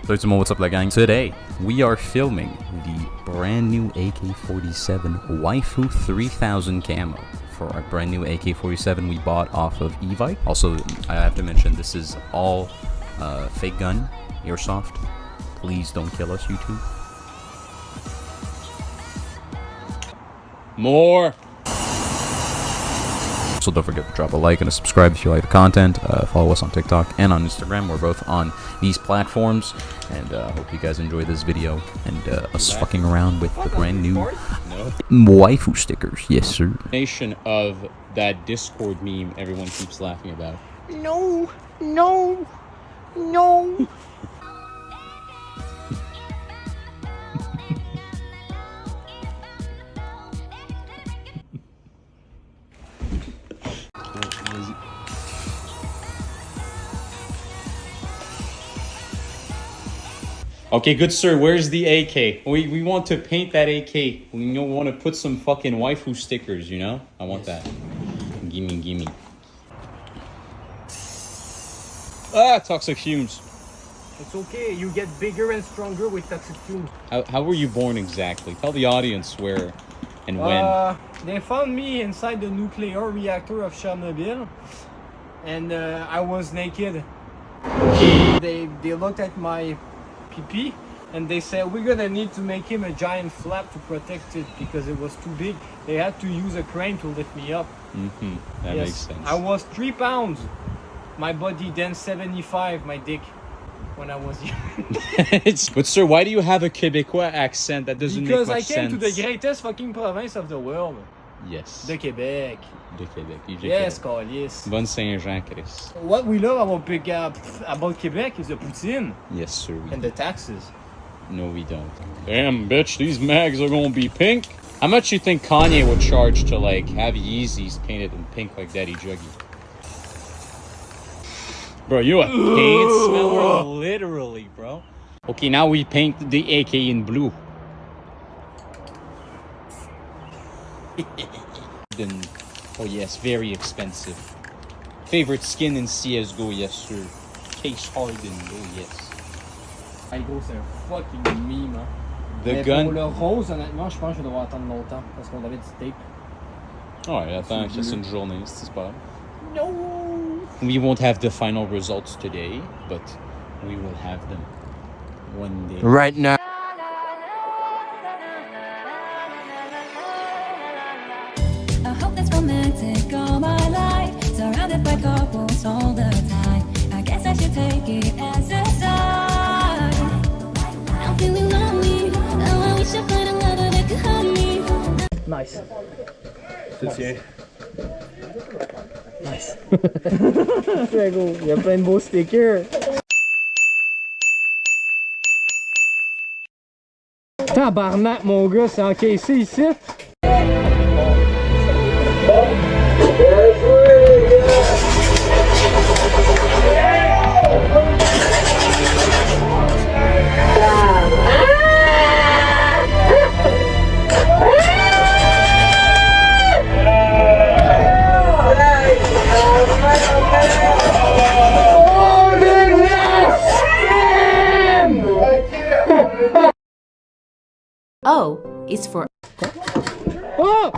What's up, gang? Today, we are filming the brand new AK-47 Waifu 3000 camo for our brand new AK-47 we bought off of Evite. Also, I have to mention, this is all fake gun, airsoft. Please don't kill us, YouTube. More! So don't forget to drop a like and a subscribe if you like the content. Follow us on TikTok and on Instagram. We're both on these platforms. And I hope you guys enjoy this video and us fucking around with the brand new waifu stickers. Yes, sir. Nation of that Discord meme everyone keeps laughing about. No, no, no. Okay, good sir, where's the AK? We want to paint that AK. We want to put some fucking waifu stickers, you know? I want that. Gimme. Ah, toxic fumes. It's okay, you get bigger and stronger with toxic fumes. How were you born exactly? Tell the audience where and when. They found me inside the nuclear reactor of Chernobyl. And I was naked. They looked at my pee and they said we're gonna need to make him a giant flap to protect it because it was too big. They had to use a crane to lift me up. That makes sense. I was 3 pounds. My body then 75, my dick, when I was young. But sir, why do you have a Quebecois accent? That doesn't make much sense. Because I came to the greatest fucking province of the world. Yes. De Québec. De Québec. Yes, Calice. Bonne Saint-Jean, Chris. What we love about Quebec is the poutine. Yes, sir. And the taxes. No, we don't. Damn, bitch, these mags are gonna be pink. How much you think Kanye would charge to, like, have Yeezys painted in pink like Daddy Juggy? Bro, you a paint smeller? Literally, bro. Okay, now we paint the AK in blue. Then, oh yes, very expensive. Favorite skin in CSGO, yes sir. Case hardened, oh yes. Igo, c'est un fucking meme, hein. The gun. Pour le rose, honnêtement, je pense que je devrais attendre longtemps parce qu'on avait du tape. Ouais, attends, juste une journée, c'est pas grave. No! We won't have the final results today, but we will have them one day. Right now. Romantic all my life, surrounded by couples all the time. I guess I should take it as a sign. I'm feeling lonely. Oh, I wish I found a lover that could help me. Nice. Tiens. Nice. Très cool. Il y a plein de beaux stickers. Tabarnak, mon gars, c'est encaissé ici. Oh, it's for. Oh!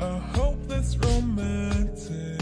I hope that's romantic.